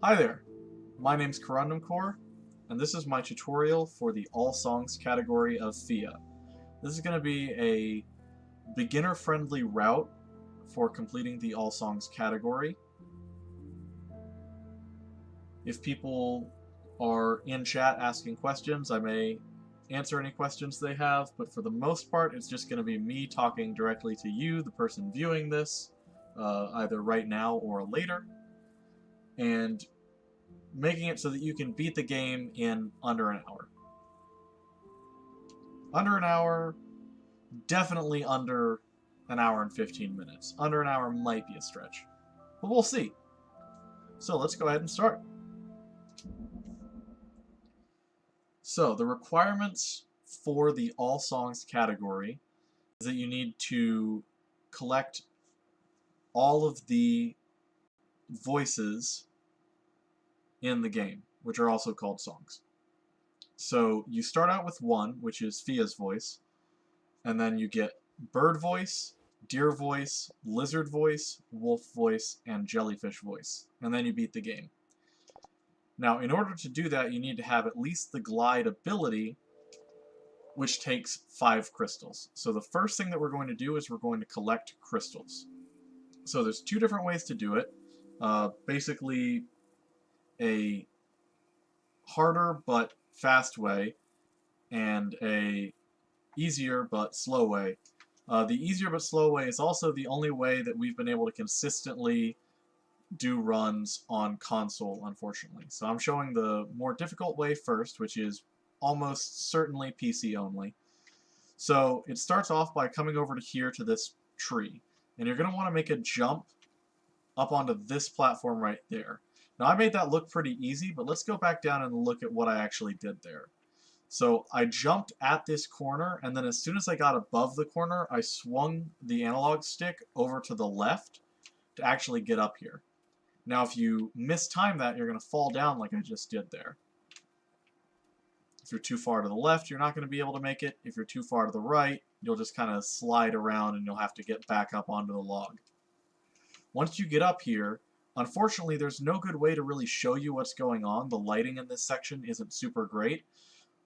Hi there, my name's Corundumcore, and this is my tutorial for the All Songs category of FIA. This is going to be a beginner-friendly route for completing the All Songs category. If people are in chat asking questions, I may answer any questions they have, but for the most part, it's just going to be me talking directly to you, the person viewing this, either right now or later, and making it so that you can beat the game in under an hour. Under an hour, definitely under an hour and 15 minutes. Under an hour might be a stretch, but we'll see. So let's go ahead and start. So the requirements for the All Songs category is that you need to collect all of the voices in the game, which are also called songs. So you start out with one, which is Fia's voice, and then you get bird voice, deer voice, lizard voice, wolf voice, and jellyfish voice, and then you beat the game. Now, in order to do that, you need to have at least the glide ability, which takes 5 crystals. So the first thing that we're going to do is we're going to collect crystals. So there's 2 different ways to do it. Basically, a harder but fast way, and a easier but slow way. The easier but slow way is also the only way that we've been able to consistently do runs on console, unfortunately. So I'm showing the more difficult way first, which is almost certainly PC only. So it starts off by coming over to here to this tree, and you're going to want to make a jump up onto this platform right there. Now I made that look pretty easy, but let's go back down and look at what I actually did there. So I jumped at this corner, and then as soon as I got above the corner, I swung the analog stick over to the left to actually get up here. Now if you mistime that, you're going to fall down like I just did there. If you're too far to the left, you're not going to be able to make it. If you're too far to the right, you'll just kind of slide around and you'll have to get back up onto the log. Once you get up here, unfortunately there's no good way to really show you what's going on. The lighting in this section isn't super great.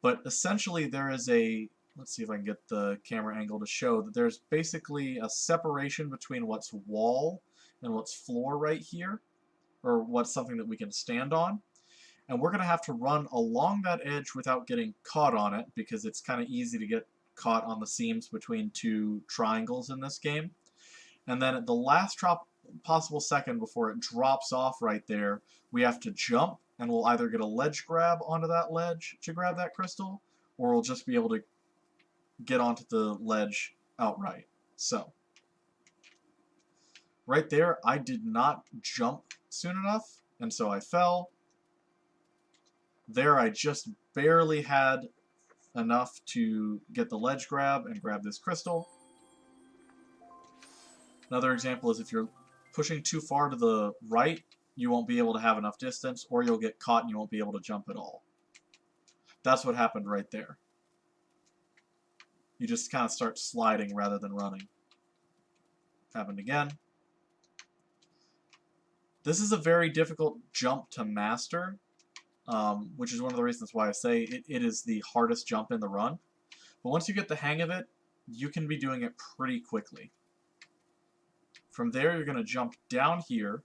But essentially there is a, let's see if I can get the camera angle to show that there's basically a separation between what's wall and what's floor right here, or what's something that we can stand on. And we're going to have to run along that edge without getting caught on it, because it's kind of easy to get caught on the seams between 2 triangles in this game. And then at the last possible second before it drops off right there, we have to jump, and we'll either get a ledge grab onto that ledge to grab that crystal, or we'll just be able to get onto the ledge outright. So, right there, I did not jump soon enough, and so I fell. There I just barely had enough to get the ledge grab and grab this crystal. Another example is if you're pushing too far to the right, you won't be able to have enough distance, or you'll get caught and you won't be able to jump at all. That's what happened right there. You just kind of start sliding rather than running. Happened again. This is a very difficult jump to master, which is one of the reasons why I say it is the hardest jump in the run. But once you get the hang of it, you can be doing it pretty quickly. From there, you're going to jump down here,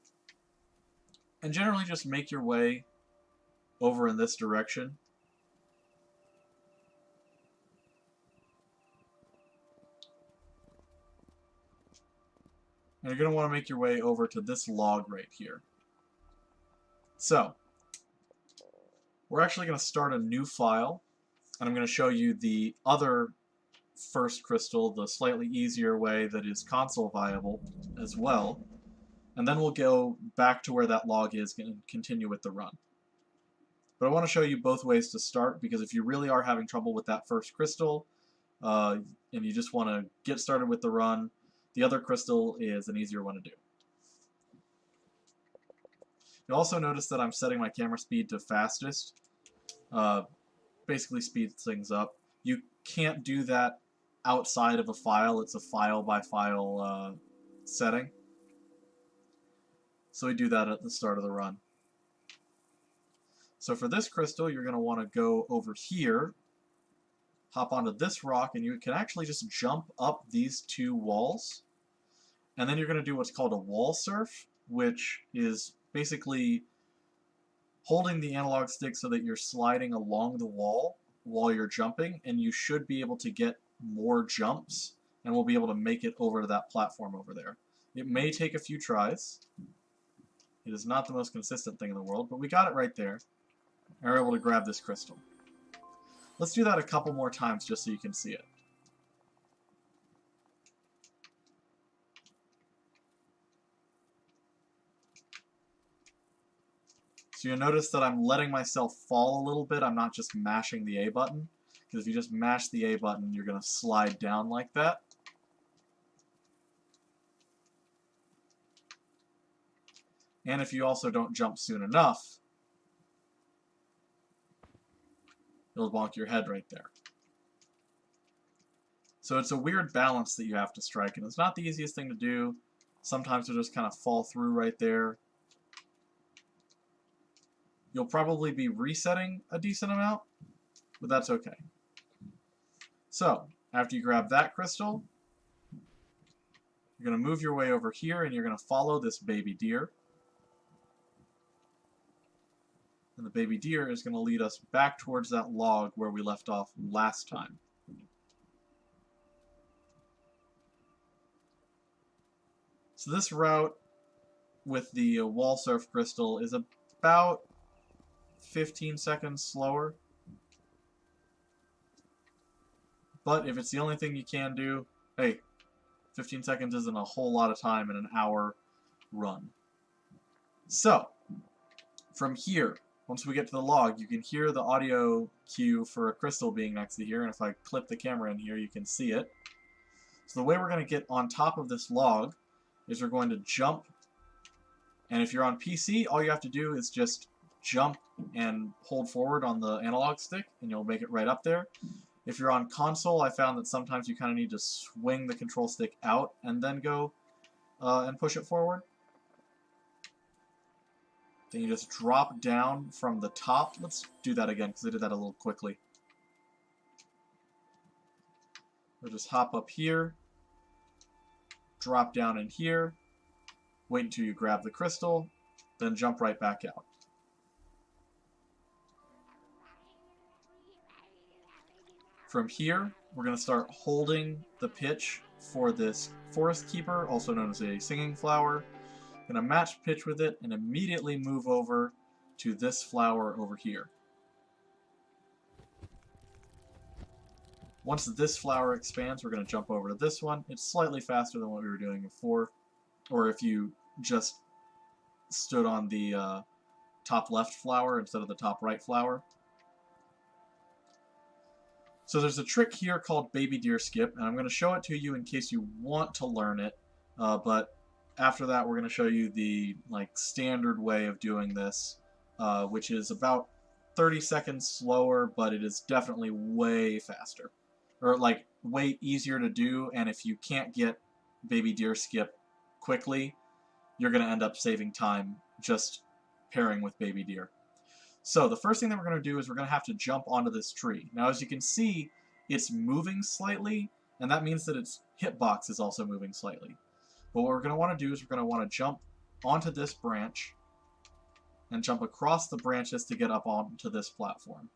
and generally just make your way over in this direction. And you're going to want to make your way over to this log right here. So, we're actually going to start a new file, and I'm going to show you the other first crystal, the slightly easier way that is console viable as well. And then we'll go back to where that log is and continue with the run. But I want to show you both ways to start, because if you really are having trouble with that first crystal, and you just want to get started with the run, the other crystal is an easier one to do. You'll also notice that I'm setting my camera speed to fastest. Basically speeds things up. You can't do that outside of a file. It's a file-by-file setting. So we do that at the start of the run. So for this crystal, you're going to want to go over here, hop onto this rock, and you can actually just jump up these two walls. And then you're going to do what's called a wall surf, which is basically holding the analog stick so that you're sliding along the wall while you're jumping, and you should be able to get more jumps, and we'll be able to make it over to that platform over there. It may take a few tries. It is not the most consistent thing in the world, but we got it right there, and we're able to grab this crystal. Let's do that a couple more times just so you can see it. So you'll notice that I'm letting myself fall a little bit. I'm not just mashing the A button, because if you just mash the A button, you're going to slide down like that. And if you also don't jump soon enough, it'll bonk your head right there. So it's a weird balance that you have to strike, and it's not the easiest thing to do. Sometimes you'll just kind of fall through right there. You'll probably be resetting a decent amount, but that's okay. So, after you grab that crystal, you're going to move your way over here, and you're going to follow this baby deer. And the baby deer is going to lead us back towards that log where we left off last time. So this route with the wall surf crystal is about 15 seconds slower. But if it's the only thing you can do, hey, 15 seconds isn't a whole lot of time in an hour run. So, from here, once we get to the log, you can hear the audio cue for a crystal being next to here, and if I clip the camera in here, you can see it. So the way we're going to get on top of this log is we're going to jump, and if you're on PC, all you have to do is just jump and hold forward on the analog stick, and you'll make it right up there. If you're on console, I found that sometimes you kind of need to swing the control stick out and then go and push it forward. Then you just drop down from the top. Let's do that again because I did that a little quickly. We'll just hop up here, drop down in here, wait until you grab the crystal, then jump right back out. From here, we're going to start holding the pitch for this forest keeper, also known as a singing flower. Going to match pitch with it and immediately move over to this flower over here. Once this flower expands, we're going to jump over to this one. It's slightly faster than what we were doing before, or if you just stood on the top left flower instead of the top right flower. So there's a trick here called baby deer skip, and I'm going to show it to you in case you want to learn it, but after that we're going to show you the standard way of doing this, which is about 30 seconds slower, but it is definitely way faster, or way easier to do, and if you can't get baby deer skip quickly, you're going to end up saving time just pairing with baby deer. So the first thing that we're going to do is we're going to have to jump onto this tree. Now as you can see, it's moving slightly, and that means that its hitbox is also moving slightly. But what we're going to want to do is we're going to want to jump onto this branch and jump across the branches to get up onto this platform.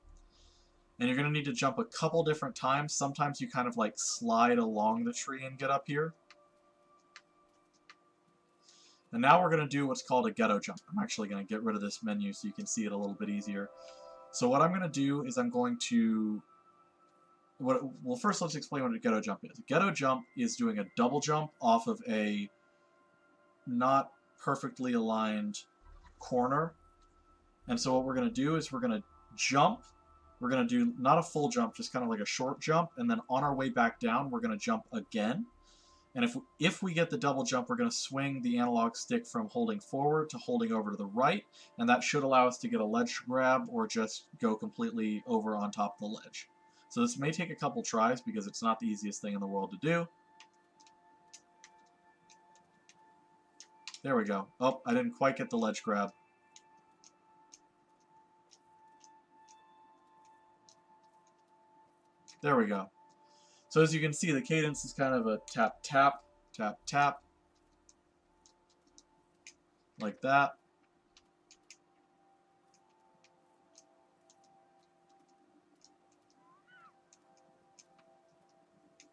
And you're going to need to jump a couple different times. Sometimes you kind of slide along the tree and get up here. And now we're going to do what's called a ghetto jump. I'm actually going to get rid of this menu so you can see it a little bit easier. So what I'm going to do is I'm going to... Well, first let's explain what a ghetto jump is. A ghetto jump is doing a double jump off of a not perfectly aligned corner. And so what we're going to do is we're going to jump. We're going to do not a full jump, just kind of like a short jump. And then on our way back down, we're going to jump again. And if we get the double jump, we're going to swing the analog stick from holding forward to holding over to the right, and that should allow us to get a ledge grab or just go completely over on top of the ledge. So this may take a couple tries because it's not the easiest thing in the world to do. There we go. Oh, I didn't quite get the ledge grab. There we go. So as you can see, the cadence is kind of a tap, tap, tap, tap, like that.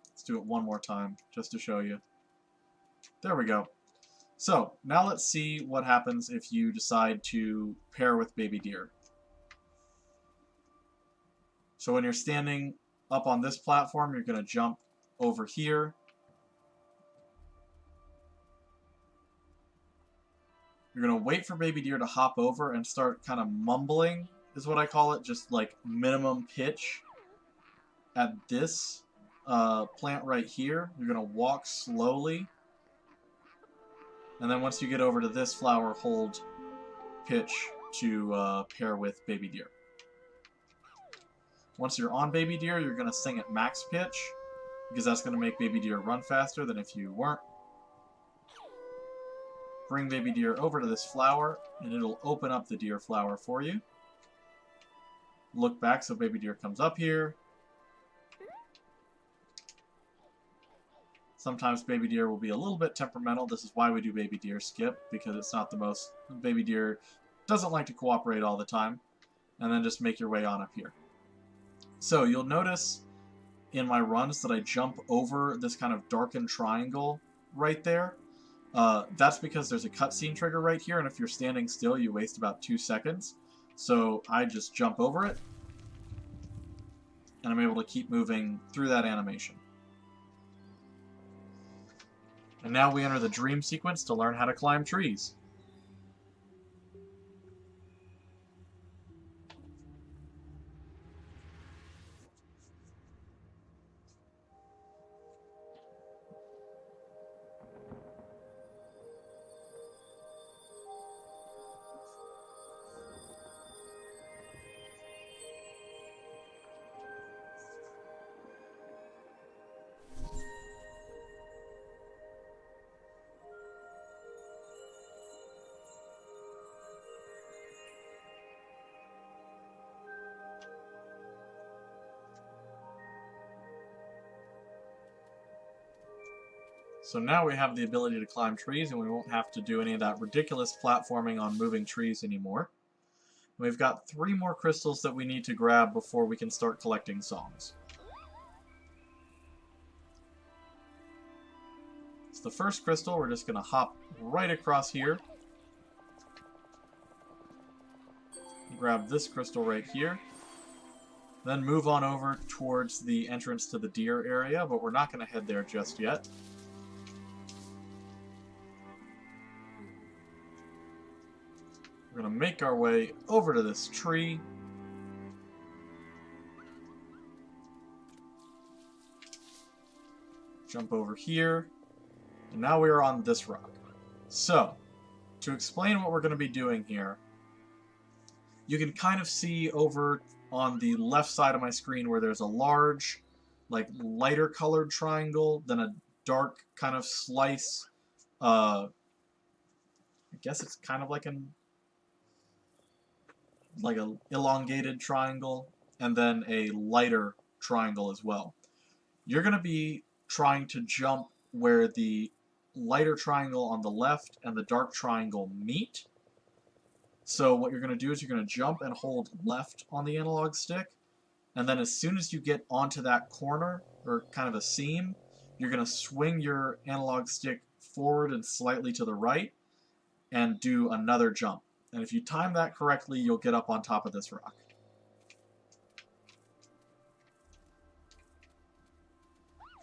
Let's do it one more time, just to show you. There we go. So, now let's see what happens if you decide to pair with baby deer. So when you're standing up on this platform, you're going to jump over here. You're going to wait for baby deer to hop over and start kind of mumbling, is what I call it, just like minimum pitch at this plant right here. You're going to walk slowly. And then once you get over to this flower, hold pitch to pair with baby deer. Once you're on baby deer, you're going to sing at max pitch, because that's going to make baby deer run faster than if you weren't. Bring baby deer over to this flower, and it'll open up the deer flower for you. Look back so baby deer comes up here. Sometimes baby deer will be a little bit temperamental. This is why we do baby deer skip, because it's not the most... Baby deer doesn't like to cooperate all the time. And then just make your way on up here. So you'll notice in my runs that I jump over this kind of darkened triangle right there. That's because there's a cutscene trigger right here, and if you're standing still, you waste about 2 seconds. So I just jump over it, and I'm able to keep moving through that animation. And now we enter the dream sequence to learn how to climb trees. So now we have the ability to climb trees, and we won't have to do any of that ridiculous platforming on moving trees anymore. We've got 3 more crystals that we need to grab before we can start collecting songs. So the first crystal, we're just going to hop right across here. Grab this crystal right here. Then move on over towards the entrance to the deer area, but we're not going to head there just yet. We're going to make our way over to this tree. Jump over here. And now we are on this rock. So, to explain what we're going to be doing here, you can kind of see over on the left side of my screen where there's a large, like lighter colored triangle, then a dark kind of slice. I guess it's kind of like an elongated triangle, and then a lighter triangle as well. You're going to be trying to jump where the lighter triangle on the left and the dark triangle meet. So what you're going to do is you're going to jump and hold left on the analog stick, and then as soon as you get onto that corner, or kind of a seam, you're going to swing your analog stick forward and slightly to the right, and do another jump. And if you time that correctly, you'll get up on top of this rock.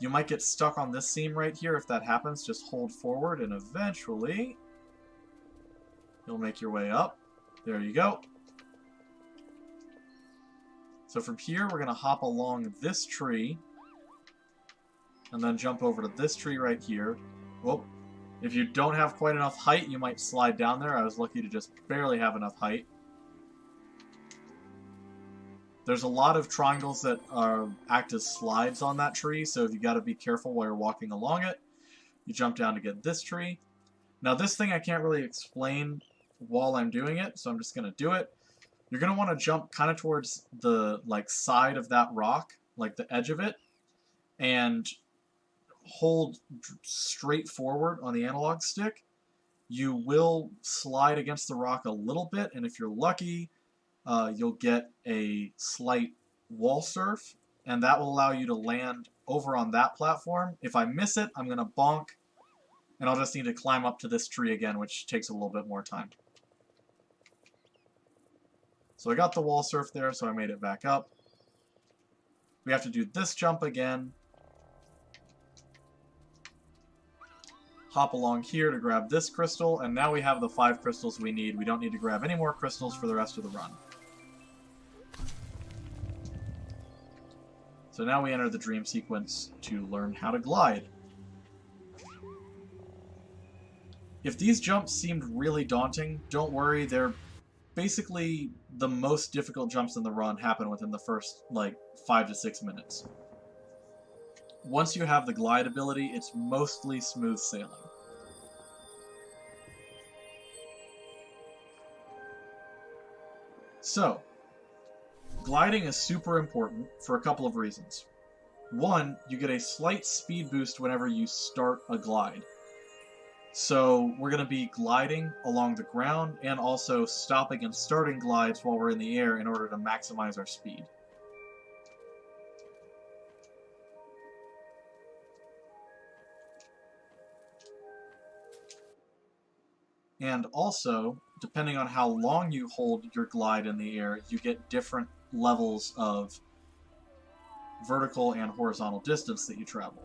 You might get stuck on this seam right here. If that happens, just hold forward and eventually you'll make your way up. There you go. So from here, we're going to hop along this tree and then jump over to this tree right here. Whoop. If you don't have quite enough height, you might slide down there. I was lucky to just barely have enough height. There's a lot of triangles that act as slides on that tree, so you got to be careful while you're walking along it. You jump down to get this tree. Now this thing I can't really explain while I'm doing it, so I'm just going to do it. You're going to want to jump kind of towards the side of that rock, like the edge of it, and hold straight forward on the analog stick, you will slide against the rock a little bit, and if you're lucky, you'll get a slight wall surf, and that will allow you to land over on that platform. If I miss it, I'm going to bonk, and I'll just need to climb up to this tree again, which takes a little bit more time. So I got the wall surf there, so I made it back up. We have to do this jump again. Hop along here to grab this crystal, and now we have the 5 crystals we need. We don't need to grab any more crystals for the rest of the run. So now we enter the dream sequence to learn how to glide. If these jumps seemed really daunting, don't worry, they're basically the most difficult jumps in the run happen within the first, like, 5 to 6 minutes. Once you have the glide ability, it's mostly smooth sailing. So, gliding is super important for a couple of reasons. One, you get a slight speed boost whenever you start a glide. So we're going to be gliding along the ground and also stopping and starting glides while we're in the air in order to maximize our speed. And also, depending on how long you hold your glide in the air, you get different levels of vertical and horizontal distance that you travel.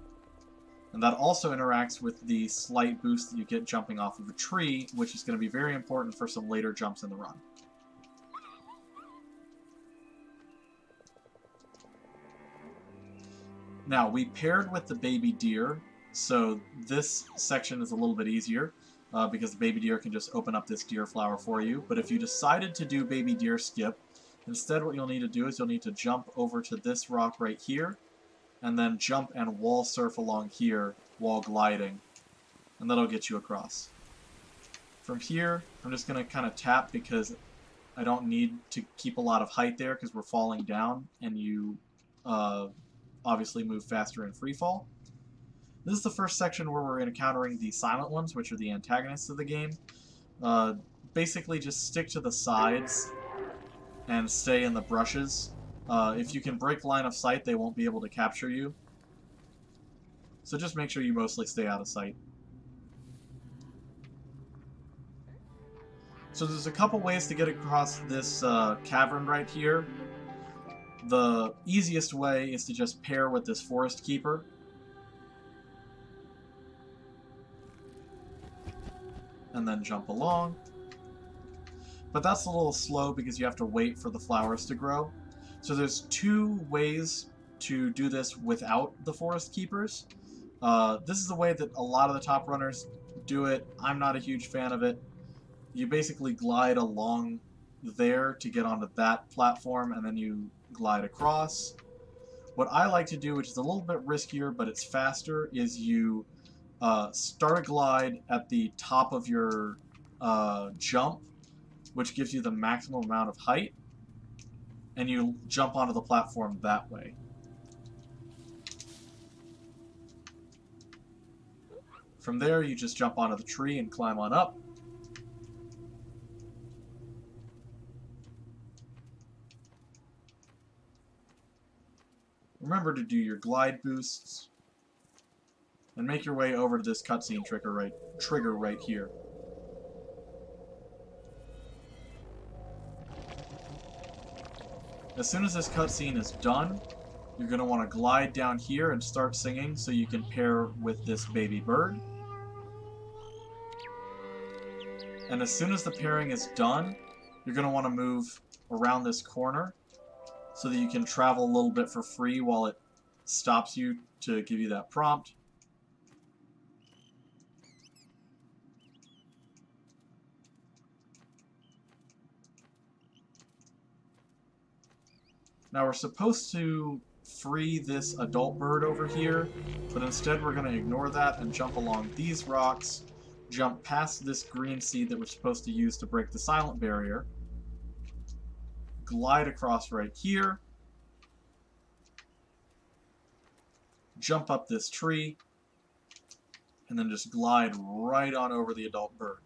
And that also interacts with the slight boost that you get jumping off of a tree, which is going to be very important for some later jumps in the run. Now, we paired with the baby deer, so this section is a little bit easier, because the baby deer can just open up this deer flower for you. But if you decided to do baby deer skip, instead what you'll need to do is you'll need to jump over to this rock right here, and then jump and wall surf along here while gliding, and that'll get you across. From here, I'm just going to kind of tap because I don't need to keep a lot of height there because we're falling down, and you obviously move faster in free fall. This is the first section where we're encountering the silent ones, which are the antagonists of the game. Basically just stick to the sides and stay in the brushes. If you can break line of sight, they won't be able to capture you. So just make sure you mostly stay out of sight. So there's a couple ways to get across this cavern right here. The easiest way is to just pair with this forest keeper. And then jump along. But that's a little slow because you have to wait for the flowers to grow. So there's 2 ways to do this without the forest keepers. This is the way that a lot of the top runners do it. I'm not a huge fan of it. You basically glide along there to get onto that platform, and then you glide across. What I like to do, which is a little bit riskier but it's faster, is you start a glide at the top of your jump, which gives you the maximum amount of height, and you jump onto the platform that way. From there, you just jump onto the tree and climb on up. Remember to do your glide boosts, and make your way over to this cutscene trigger right here. As soon as this cutscene is done, you're going to want to glide down here and start singing so you can pair with this baby bird. And as soon as the pairing is done, you're going to want to move around this corner so that you can travel a little bit for free while it stops you to give you that prompt. Now we're supposed to free this adult bird over here, but instead we're going to ignore that and jump along these rocks, jump past this green seed that we're supposed to use to break the silent barrier, glide across right here, jump up this tree, and then just glide right on over the adult bird.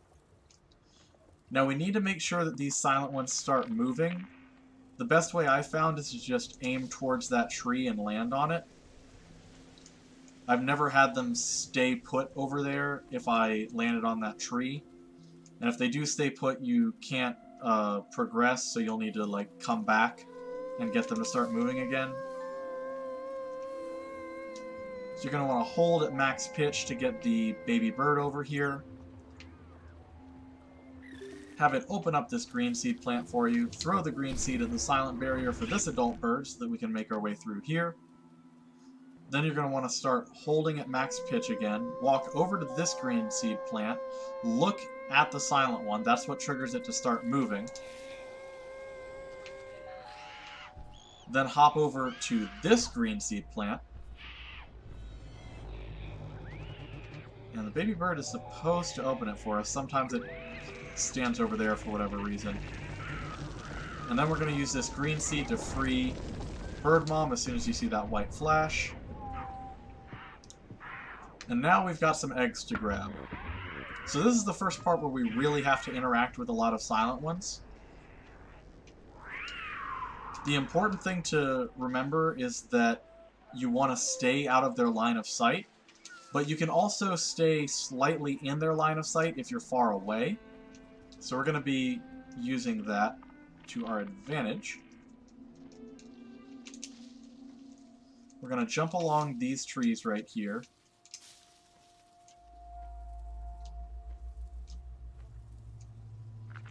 Now we need to make sure that these silent ones start moving. The best way I found is to just aim towards that tree and land on it. I've never had them stay put over there if I landed on that tree. And if they do stay put, you can't progress, so you'll need to like come back and get them to start moving again. So you're going to want to hold at max pitch to get the baby bird over here. Have it open up this green seed plant for you. Throw the green seed at the silent barrier for this adult bird so that we can make our way through here. Then you're going to want to start holding at max pitch again. Walk over to this green seed plant. Look at the silent one. That's what triggers it to start moving. Then hop over to this green seed plant. And the baby bird is supposed to open it for us. Sometimes it stands over there for whatever reason. And then we're going to use this green seed to free Bird Mom as soon as you see that white flash. And now we've got some eggs to grab. So this is the first part where we really have to interact with a lot of silent ones. The important thing to remember is that you want to stay out of their line of sight, but you can also stay slightly in their line of sight if you're far away. So we're going to be using that to our advantage. We're going to jump along these trees right here.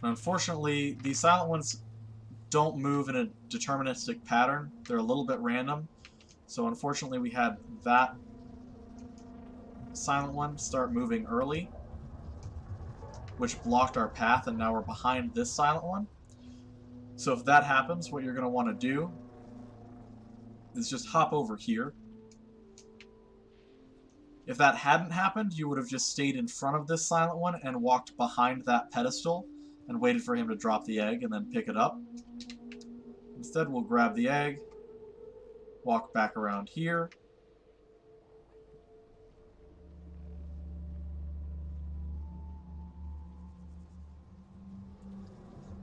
Unfortunately, these silent ones don't move in a deterministic pattern. They're a little bit random. So unfortunately we had that silent one start moving early, which blocked our path, and now we're behind this silent one. So if that happens, what you're going to want to do is just hop over here. If that hadn't happened, you would have just stayed in front of this silent one and walked behind that pedestal and waited for him to drop the egg and then pick it up. Instead, we'll grab the egg, walk back around here,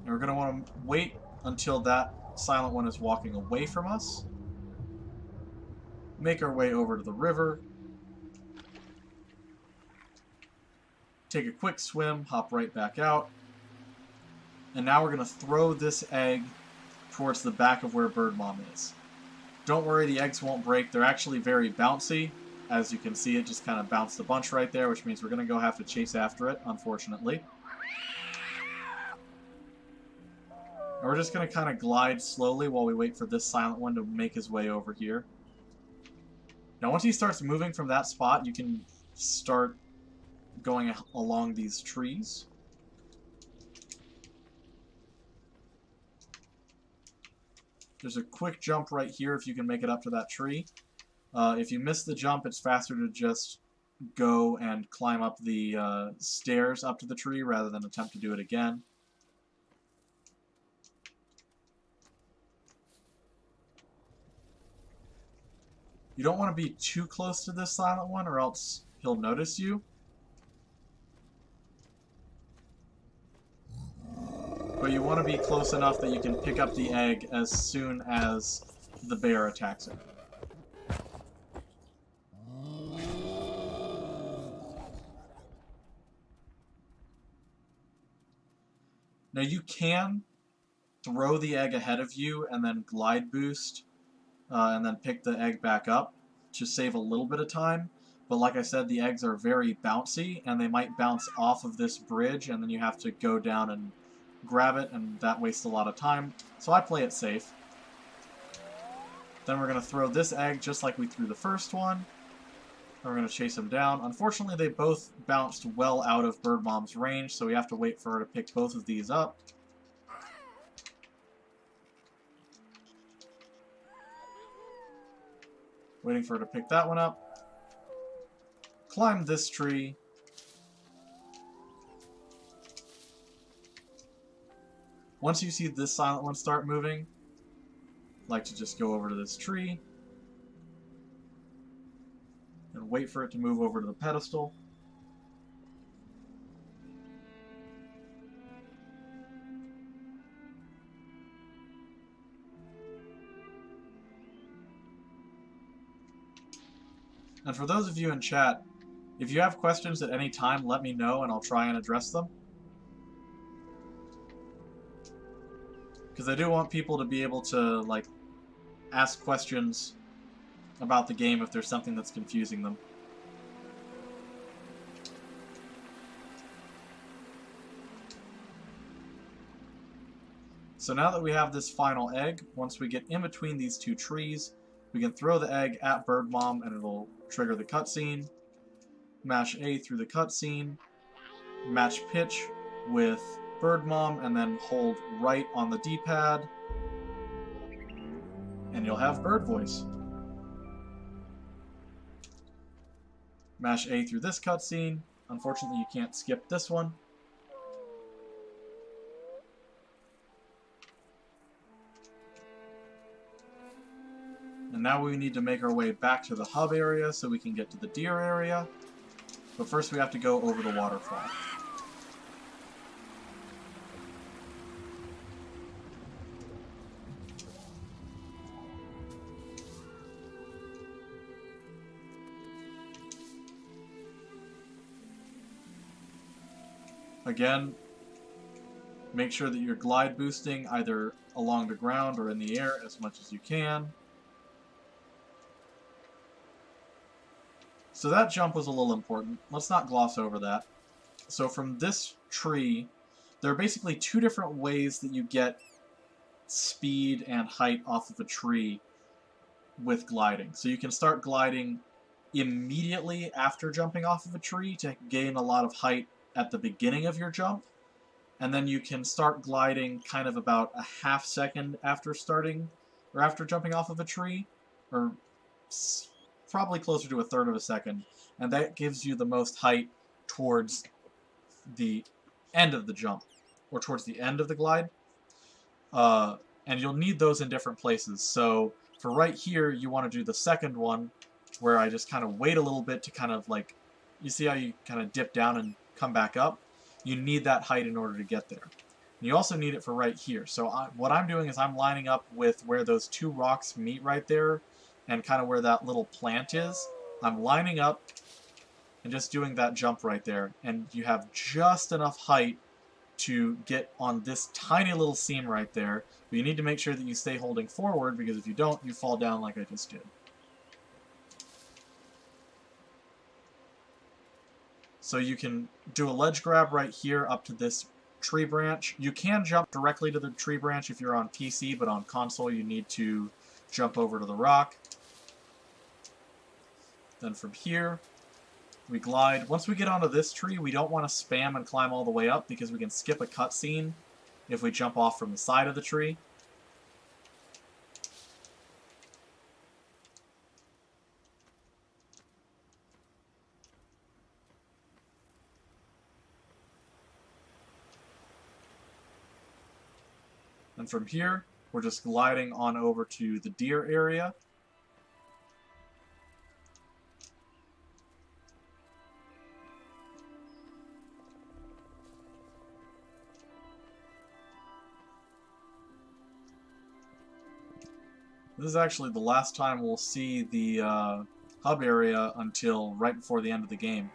and we're going to want to wait until that silent one is walking away from us. Make our way over to the river. Take a quick swim, hop right back out. And now we're going to throw this egg towards the back of where Bird Mom is. Don't worry, the eggs won't break. They're actually very bouncy. As you can see, it just kind of bounced a bunch right there, which means we're going to go have to chase after it, unfortunately. And we're just going to kind of glide slowly while we wait for this silent one to make his way over here. Now once he starts moving from that spot, you can start going along these trees. There's a quick jump right here if you can make it up to that tree. If you miss the jump, it's faster to just go and climb up the stairs up to the tree rather than attempt to do it again. You don't want to be too close to this silent one or else he'll notice you. But you want to be close enough that you can pick up the egg as soon as the bear attacks it. Now you can throw the egg ahead of you and then glide boost and then pick the egg back up to save a little bit of time. But like I said, the eggs are very bouncy and they might bounce off of this bridge and then you have to go down and grab it, and that wastes a lot of time. So I play it safe. Then we're going to throw this egg just like we threw the first one. And we're going to chase him down. Unfortunately, they both bounced well out of Bird Mom's range, so we have to wait for her to pick both of these up. Waiting for her to pick that one up. Climb this tree. Once you see this silent one start moving, I like to just go over to this tree. wait for it to move over to the pedestal. And for those of you in chat, if you have questions at any time, let me know and I'll try and address them. Because I do want people to be able to, like, ask questions about the game if there's something that's confusing them. So now that we have this final egg, once we get in between these two trees, we can throw the egg at Bird Mom and it'll trigger the cutscene. Mash A through the cutscene. Match pitch with Bird Mom and then hold right on the D-pad. And you'll have bird voice. Mash A through this cutscene. Unfortunately, you can't skip this one. And now we need to make our way back to the hub area so we can get to the deer area. But first we have to go over the waterfall. Again, make sure that you're glide boosting either along the ground or in the air as much as you can. So that jump was a little important. Let's not gloss over that. So from this tree, there are basically two different ways that you get speed and height off of a tree with gliding. So you can start gliding immediately after jumping off of a tree to gain a lot of height at the beginning of your jump. And then you can start gliding kind of about a half second after starting, or after jumping off of a tree, or probably closer to a third of a second, and that gives you the most height towards the end of the jump, or towards the end of the glide. And you'll need those in different places. So for right here, you want to do the second one, where I just kind of wait a little bit to kind of like, you see how you kind of dip down and come back up? You need that height in order to get there. And you also need it for right here. So what I'm doing is I'm lining up with where those two rocks meet right there, and kind of where that little plant is. I'm lining up and just doing that jump right there. And you have just enough height to get on this tiny little seam right there. But you need to make sure that you stay holding forward, because if you don't, you fall down like I just did. So you can do a ledge grab right here up to this tree branch. You can jump directly to the tree branch if you're on PC, but on console you need to jump over to the rock. Then from here, we glide. Once we get onto this tree, we don't want to spam and climb all the way up, because we can skip a cutscene if we jump off from the side of the tree. And from here, we're just gliding on over to the deer area. This is actually the last time we'll see the hub area until right before the end of the game.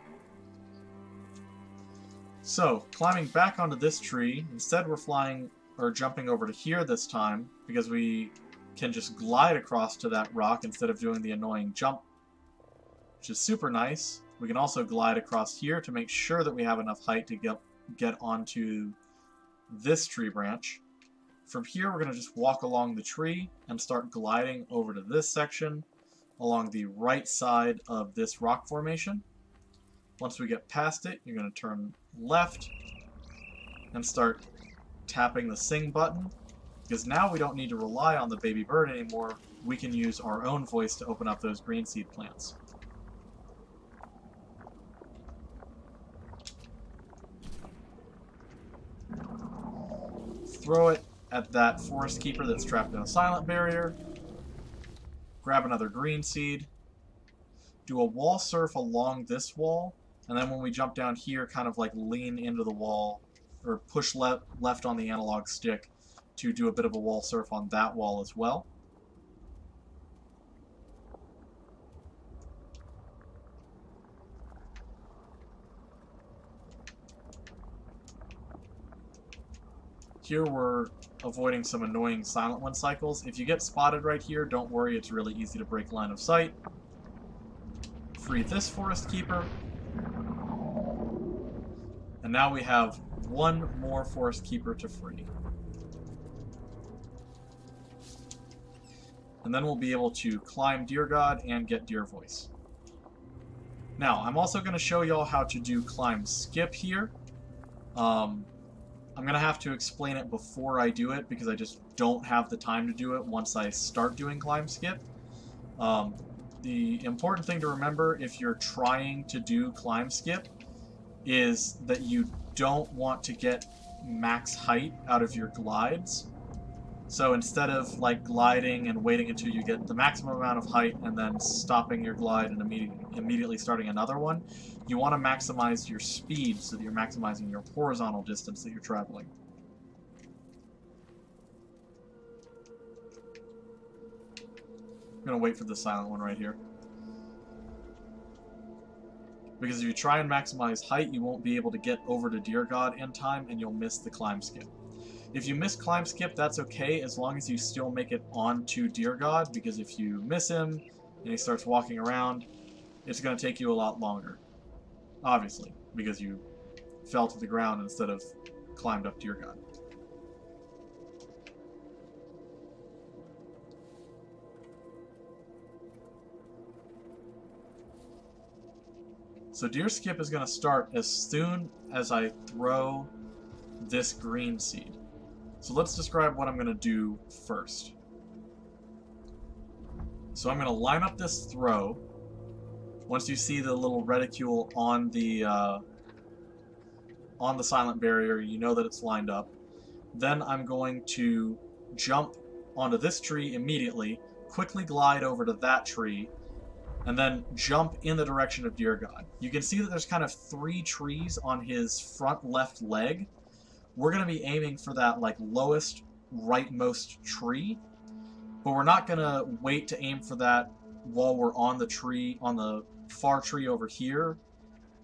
So, climbing back onto this tree, instead we're flying, or jumping over to here this time, because we can just glide across to that rock instead of doing the annoying jump, which is super nice. We can also glide across here to make sure that we have enough height to get onto this tree branch. From here, we're going to just walk along the tree and start gliding over to this section along the right side of this rock formation. Once we get past it, you're going to turn left and start tapping the sing button, because now we don't need to rely on the baby bird anymore. We can use our own voice to open up those green seed plants. Throw it at that forest keeper that's trapped in a silent barrier. Grab another green seed. do a wall surf along this wall, and then when we jump down here, kind of like lean into the wall, or push left on the analog stick to do a bit of a wall surf on that wall as well. Here we're avoiding some annoying silent one cycles. If you get spotted right here, don't worry, it's really easy to break line of sight. Free this forest keeper. And now we have one more forest keeper to free. And then we'll be able to climb Deer God and get Deer Voice. Now, I'm also going to show y'all how to do climb skip here. I'm going to have to explain it before I do it because I just don't have the time to do it once I start doing climb skip. The important thing to remember if you're trying to do climb skip is that you don't want to get max height out of your glides. So instead of like gliding and waiting until you get the maximum amount of height and then stopping your glide and immediately starting another one, you want to maximize your speed so that you're maximizing your horizontal distance that you're traveling. I'm going to wait for the silent one right here. Because if you try and maximize height, you won't be able to get over to Deer God in time and you'll miss the climb skip. If you miss climb skip, that's okay as long as you still make it onto Deer God, because if you miss him and he starts walking around, it's going to take you a lot longer. Obviously, because you fell to the ground instead of climbed up Deer God. So Deer Skip is going to start as soon as I throw this green seed. So let's describe what I'm going to do first. So I'm going to line up this throw. Once you see the little reticule on the silent barrier, you know that it's lined up. Then I'm going to jump onto this tree immediately, quickly glide over to that tree, and then jump in the direction of Deer God. You can see that there's kind of 3 trees on his front left leg. We're going to be aiming for that like lowest rightmost tree, but we're not going to wait to aim for that while we're on the tree, on the far tree over here,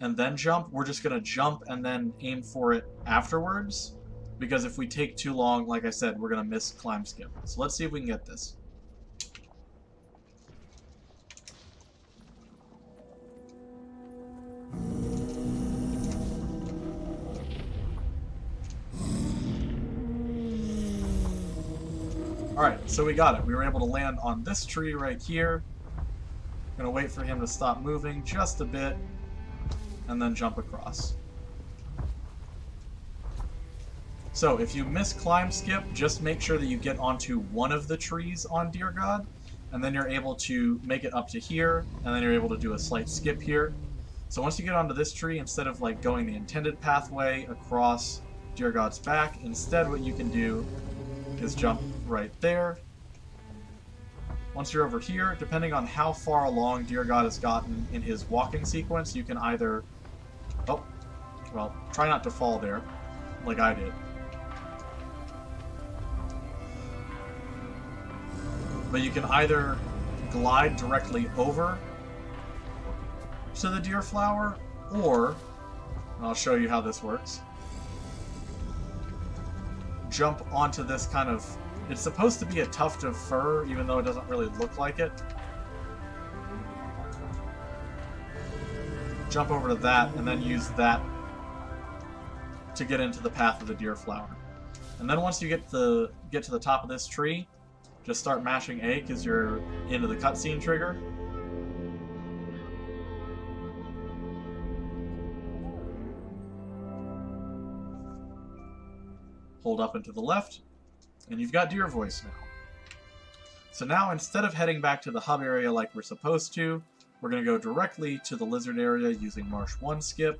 and then jump. We're just going to jump and then aim for it afterwards, because if we take too long, like I said, we're going to miss climb skip. So let's see if we can get this. Alright, so we got it. We were able to land on this tree right here. Gonna wait for him to stop moving just a bit, and then jump across. So, if you miss climb skip, just make sure that you get onto one of the trees on Deer God, and then you're able to make it up to here, and then you're able to do a slight skip here. So once you get onto this tree, instead of like going the intended pathway across Deer God's back, instead what you can do is jump right there. Once you're over here, depending on how far along Deer God has gotten in his walking sequence, you can either... Oh, well, try not to fall there, like I did. But you can either glide directly over to the deer flower, or, and I'll show you how this works, jump onto this kind of... It's supposed to be a tuft of fur, even though it doesn't really look like it. Jump over to that, and then use that to get into the path of the deer flower. And then once you get to the top of this tree, just start mashing A, because you're into the cutscene trigger. Hold up and to the left, and you've got Deer Voice now. So now, instead of heading back to the hub area like we're supposed to, we're going to go directly to the lizard area using Marsh 1 skip.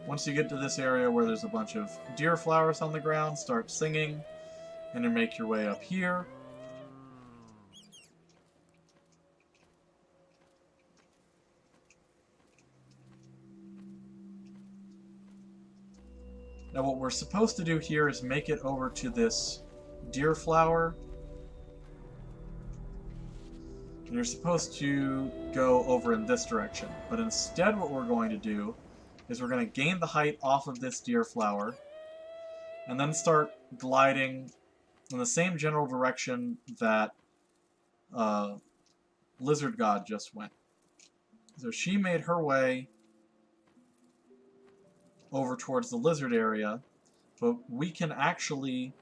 Once you get to this area where there's a bunch of deer flowers on the ground, start singing, and then make your way up here. Now what we're supposed to do here is make it over to this deer flower. And you're supposed to go over in this direction. But instead what we're going to do is we're going to gain the height off of this deer flower and then start gliding in the same general direction that Lizard God just went. So she made her way over towards the lizard area, but we can actually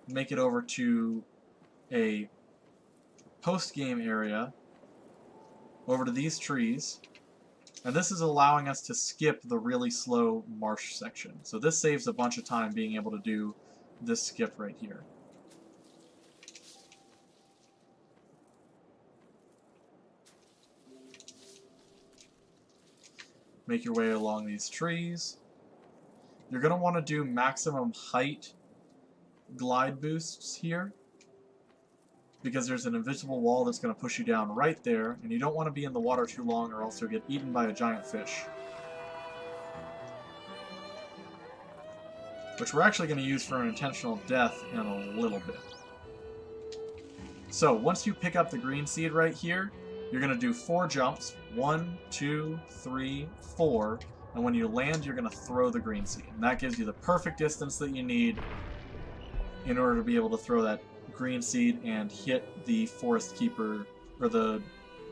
make it over to a post-game area over to these trees, and this is allowing us to skip the really slow marsh section. So this saves a bunch of time being able to do this skip right here. Make your way along these trees. You're going to want to do maximum height glide boosts here, because there's an invisible wall that's going to push you down right there, and you don't want to be in the water too long or else you'll get eaten by a giant fish. Which we're actually going to use for an intentional death in a little bit. So, once you pick up the green seed right here, you're going to do 4 jumps. 1, 2, 3, 4. And when you land, you're going to throw the green seed. And that gives you the perfect distance that you need in order to be able to throw that green seed and hit the forest keeper, or the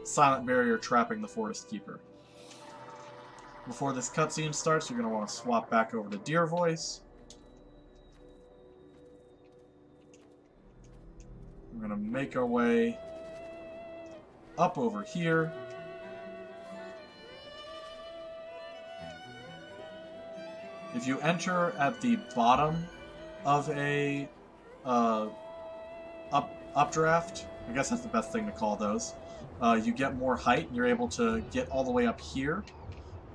silent barrier trapping the forest keeper. Before this cutscene starts, you're going to want to swap back over to Deer Voice. We're going to make our way up over here. If you enter at the bottom of a updraft, I guess that's the best thing to call those, you get more height. You're able to get all the way up here.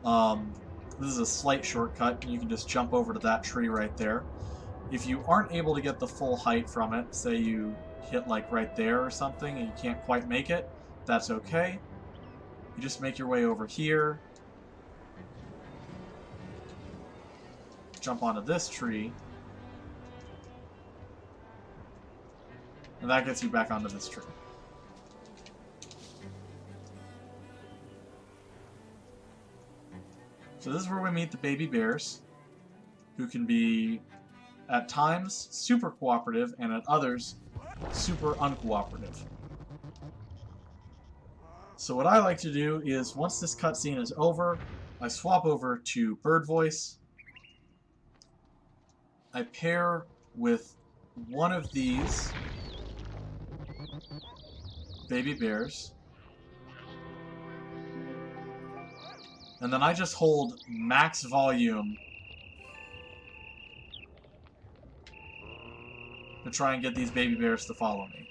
This is a slight shortcut. You can just jump over to that tree right there. If you aren't able to get the full height from it, say you hit like right there or something and you can't quite make it, that's okay. You just make your way over here. Jump onto this tree, and that gets you back onto this tree. So this is where we meet the baby bears, who can be, at times, super cooperative, and at others, super uncooperative. So what I like to do is, once this cutscene is over, I swap over to Bird Voice. I pair with one of these baby bears, and then I just hold max volume to try and get these baby bears to follow me.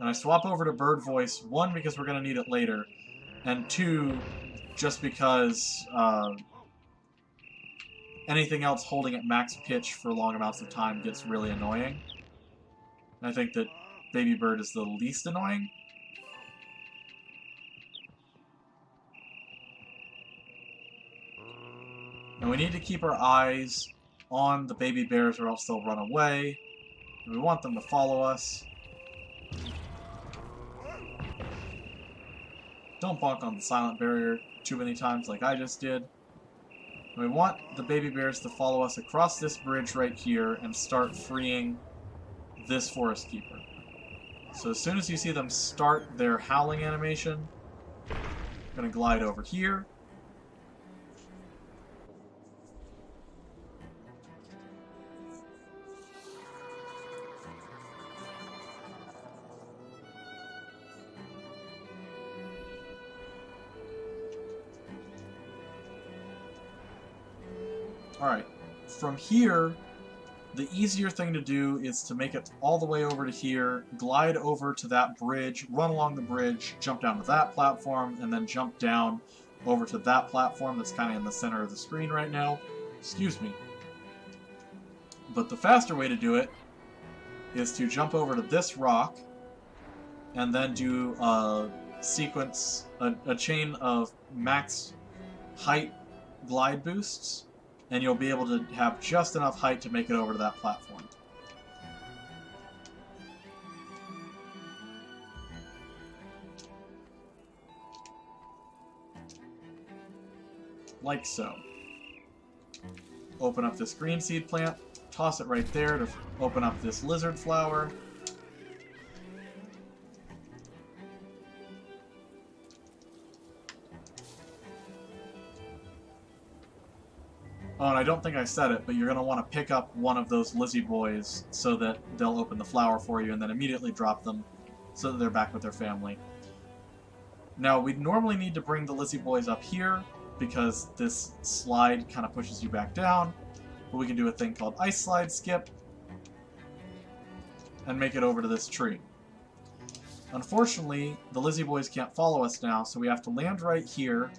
And I swap over to Bird Voice, 1, because we're going to need it later, and 2, just because anything else holding at max pitch for long amounts of time gets really annoying. And I think that Baby Bird is the least annoying. And we need to keep our eyes on the baby bears or else they'll run away. And we want them to follow us. Don't bonk on the silent barrier too many times like I just did. We want the baby bears to follow us across this bridge right here and start freeing this forest keeper. So as soon as you see them start their howling animation, I'm going to glide over here. Alright, from here, the easier thing to do is to make it all the way over to here, glide over to that bridge, run along the bridge, jump down to that platform, and then jump down over to that platform that's kind of in the center of the screen right now. Excuse me. But the faster way to do it is to jump over to this rock and then do a sequence, a chain of max height glide boosts, and you'll be able to have just enough height to make it over to that platform. Like so. Open up this green seed plant, toss it right there to open up this lizard flower. Oh, and I don't think I said it, but you're going to want to pick up one of those Lizzie boys so that they'll open the flower for you and then immediately drop them so that they're back with their family. Now, we'd normally need to bring the Lizzie boys up here because this slide kind of pushes you back down, but we can do a thing called Ice Slide Skip and make it over to this tree. Unfortunately, the Lizzie boys can't follow us now, so we have to land right here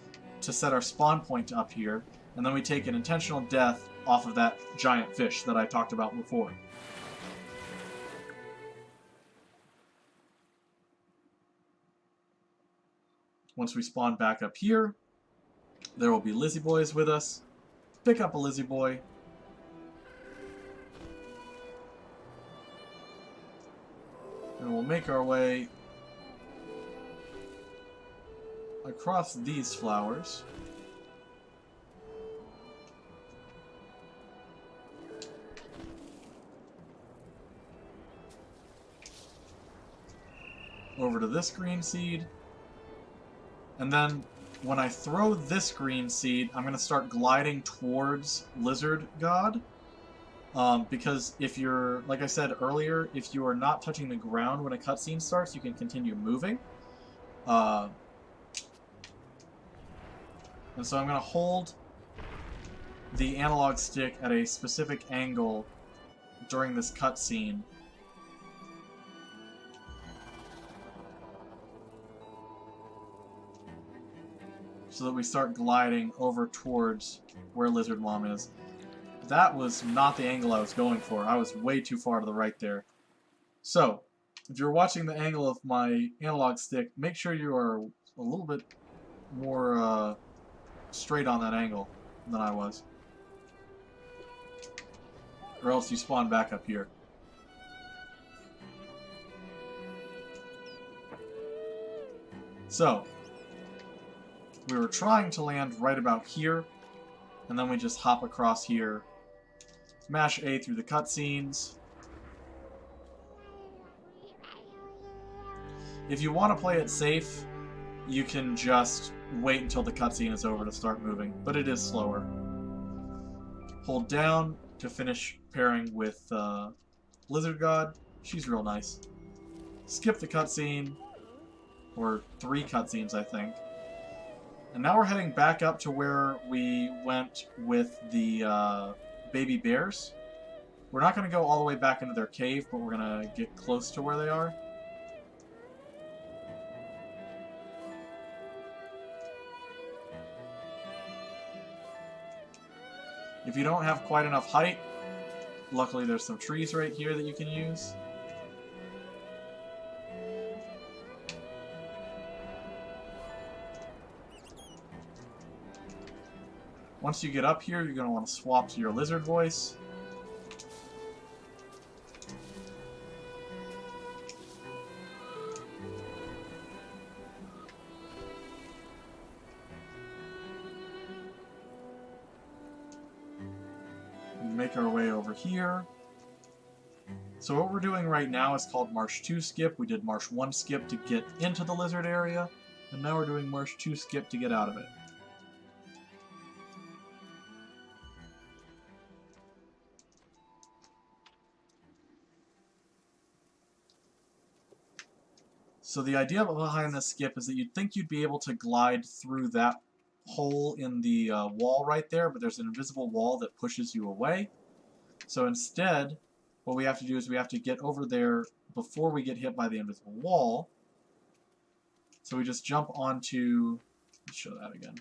to set our spawn point up here, and then we take an intentional death off of that giant fish that I talked about before. Once we spawn back up here, there will be Lizzie boys with us. Pick up a Lizzie boy. And we'll make our way across these flowers. Over to this green seed. And then when I throw this green seed, I'm going to start gliding towards Lizard God. Because if you're, like I said earlier, if you are not touching the ground when a cutscene starts, you can continue moving. And so I'm going to hold the analog stick at a specific angle during this cutscene. So that we start gliding over towards where Lizard Mom is. That was not the angle I was going for. I was way too far to the right there. So, if you're watching the angle of my analog stick, make sure you are a little bit more straight on that angle than I was. Or else you spawn back up here. So, we were trying to land right about here, and then we just hop across here, mash A through the cutscenes. If you want to play it safe, you can just wait until the cutscene is over to start moving, but it is slower. Hold down to finish pairing with Lizard God. She's real nice. Skip the cutscene, or 3 cutscenes, I think. And now we're heading back up to where we went with the baby bears. We're not going to go all the way back into their cave, but we're going to get close to where they are. If you don't have quite enough height, luckily there's some trees right here that you can use. Once you get up here, you're going to want to swap to your lizard voice. Make our way over here. So what we're doing right now is called Marsh 2 Skip. We did Marsh 1 Skip to get into the lizard area, and now we're doing Marsh 2 Skip to get out of it. So the idea behind this skip is that you'd think you'd be able to glide through that hole in the wall right there, but there's an invisible wall that pushes you away. So instead, what we have to do is we have to get over there before we get hit by the invisible wall. So we just jump onto, let's show that again.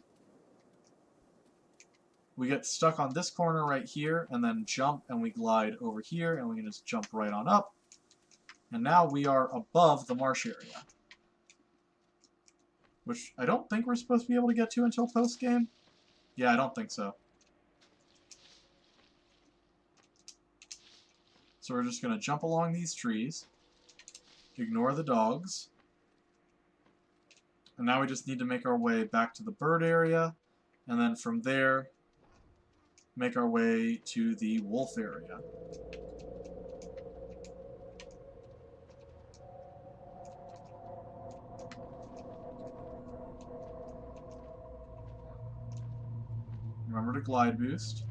we get stuck on this corner right here, and then jump, and we glide over here, and we can just jump right on up. And now we are above the marsh area, which I don't think we're supposed to be able to get to until post-game. Yeah, I don't think so. So we're just going to jump along these trees, ignore the dogs, and now we just need to make our way back to the bird area, and then from there, make our way to the wolf area. Remember to glide boost.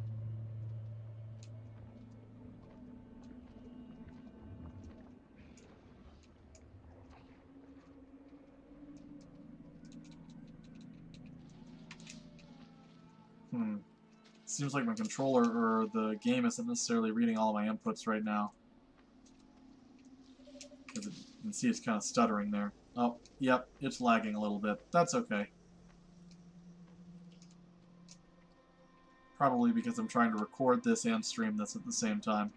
Seems like my controller or the game isn't necessarily reading all of my inputs right now. Because you can see it's kind of stuttering there. Oh, yep, it's lagging a little bit. That's okay. Probably because I'm trying to record this and stream this at the same time.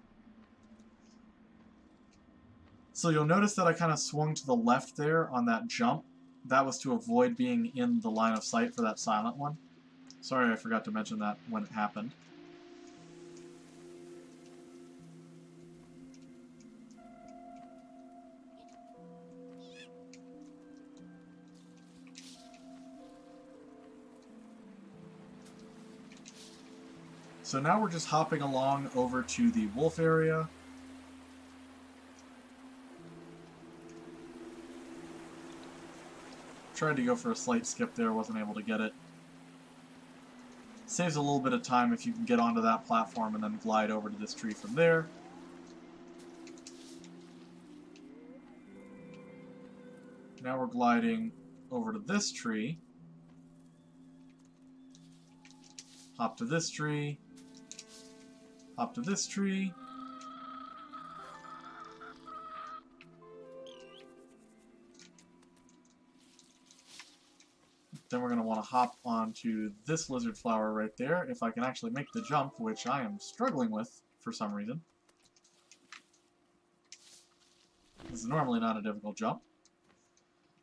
So you'll notice that I kind of swung to the left there on that jump. That was to avoid being in the line of sight for that silent one. Sorry, I forgot to mention that when it happened. So now we're just hopping along over to the wolf area. Tried to go for a slight skip there, wasn't able to get it. Saves a little bit of time if you can get onto that platform and then glide over to this tree from there. Now we're gliding over to this tree. Hop to this tree. Hop to this tree. Then we're going to want to hop onto this lizard flower right there, if I can actually make the jump, which I am struggling with for some reason. This is normally not a difficult jump.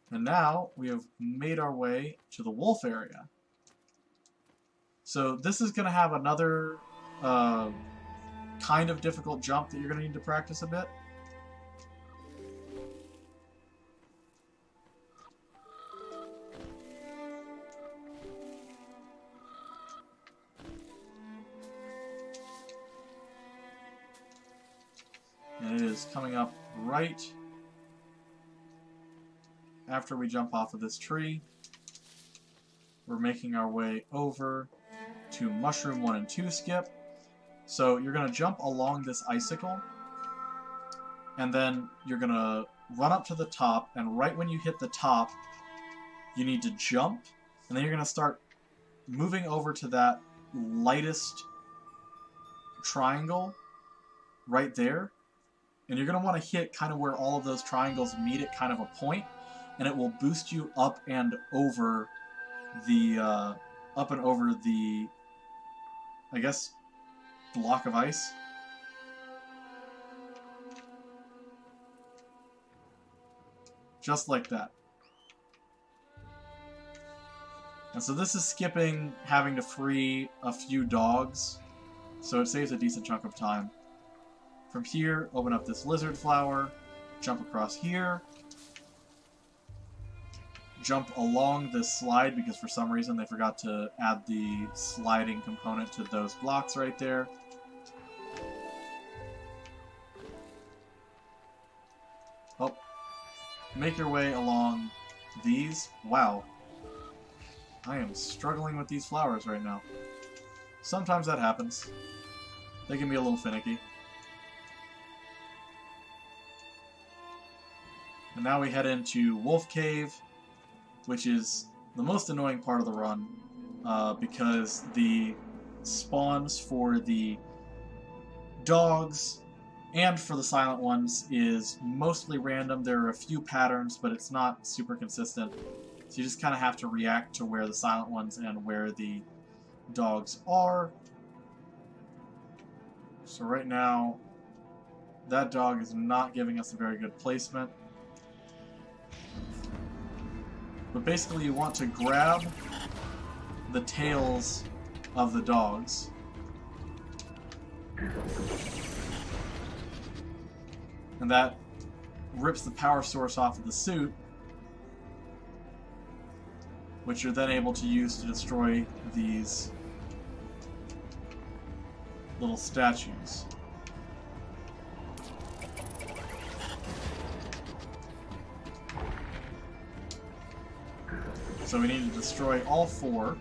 And now we have made our way to the wolf area. So this is going to have another kind of difficult jump that you're going to need to practice a bit. And it is coming up right after we jump off of this tree. We're making our way over to Mushroom 1 and 2 skip. So you're going to jump along this icicle, and then you're going to run up to the top, and right when you hit the top, you need to jump, and then you're going to start moving over to that lightest triangle right there. And you're going to want to hit kind of where all of those triangles meet at kind of a point, and it will boost you up and over the, I guess, block of ice. Just like that. And so this is skipping having to free a few dogs, so it saves a decent chunk of time. From here, open up this lizard flower, jump across here, jump along this slide because for some reason they forgot to add the sliding component to those blocks right there. Oh, make your way along these. Wow. I am struggling with these flowers right now. Sometimes that happens. They can be a little finicky. And now we head into Wolf Cave, which is the most annoying part of the run, because the spawns for the dogs and for the silent ones is mostly random. There are a few patterns, but it's not super consistent. So you just kind of have to react to where the silent ones and where the dogs are. So right now, that dog is not giving us a very good placement. But basically you want to grab the tails of the dogs. And that rips the power source off of the suit, which you're then able to use to destroy these little statues. So we need to destroy all 4.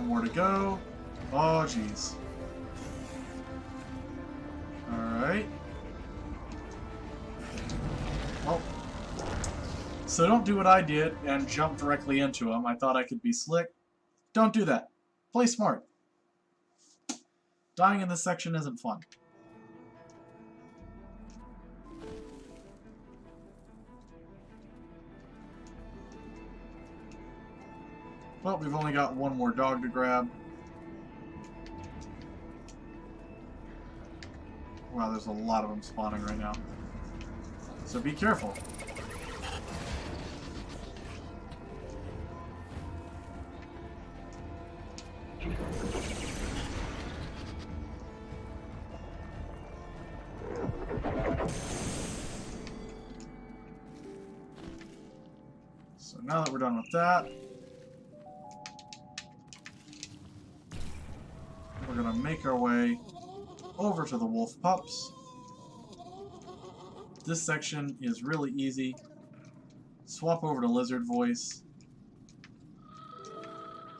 More to go. Oh, jeez. Alright. Well. So don't do what I did and jump directly into him. I thought I could be slick. Don't do that. Play smart. Dying in this section isn't fun. Well, we've only got one more dog to grab. Wow, there's a lot of them spawning right now. So be careful. So now that we're done with that, we're gonna make our way over to the wolf pups. This section is really easy. Swap over to lizard voice.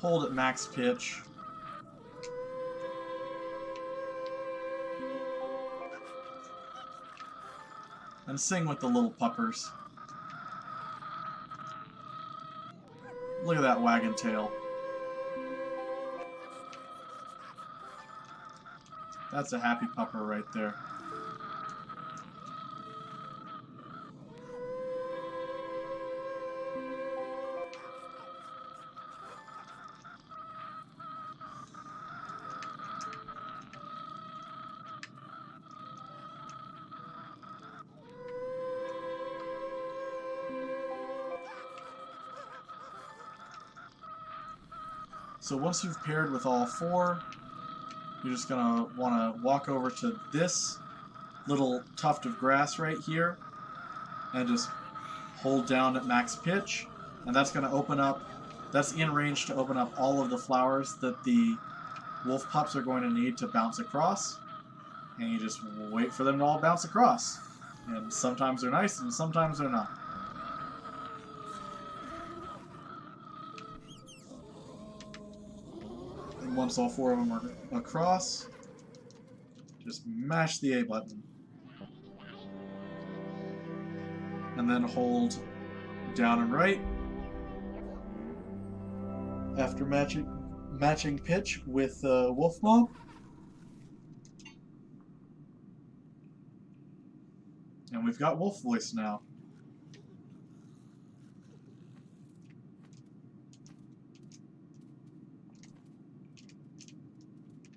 Hold at max pitch. And sing with the little puppers. Look at that wagon tail. That's a happy pupper right there. So once you've paired with all 4, you're just going to want to walk over to this little tuft of grass right here and just hold down at max pitch, and that's going to open up, that's in range to open up all of the flowers that the wolf pups are going to need to bounce across, and you just wait for them to all bounce across. And sometimes they're nice and sometimes they're not. Once all 4 of them are across, just mash the A button. And then hold down and right after matching pitch with Wolf Mob. And we've got Wolf Voice now.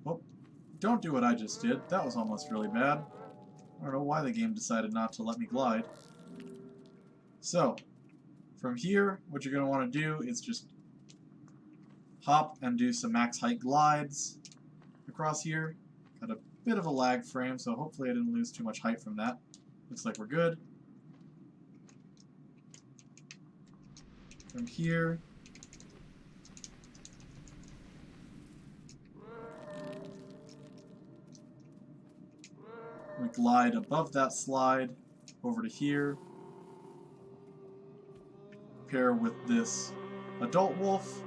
Well, don't do what I just did. That was almost really bad. I don't know why the game decided not to let me glide. So, from here, what you're going to want to do is just hop and do some max height glides across here. Got a bit of a lag frame, so hopefully I didn't lose too much height from that. Looks like we're good. From here, We glide above that slide over to here. Pair with this adult wolf.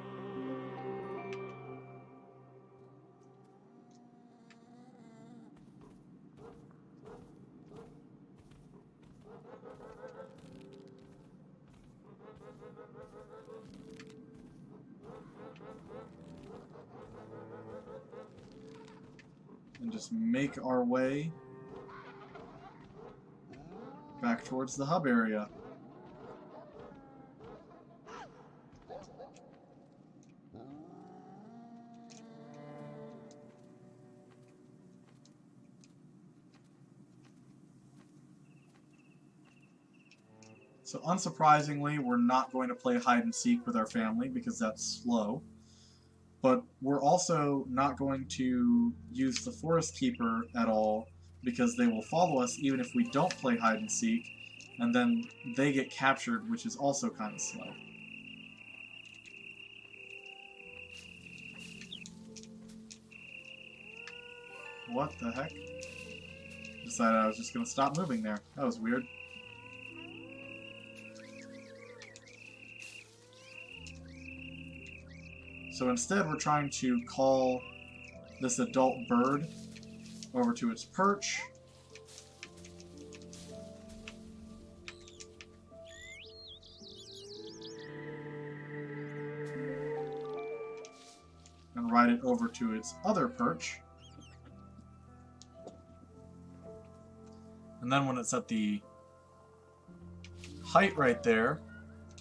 And just make our way back towards the hub area. So unsurprisingly, we're not going to play hide and seek with our family because that's slow. But we're also not going to use the Forest Keeper at all because they will follow us even if we don't play hide and seek, and then they get captured, which is also kind of slow. What the heck? Decided I was just going to stop moving there. That was weird. So instead we're trying to call this adult bird over to its perch. And ride it over to its other perch. And then when it's at the height right there,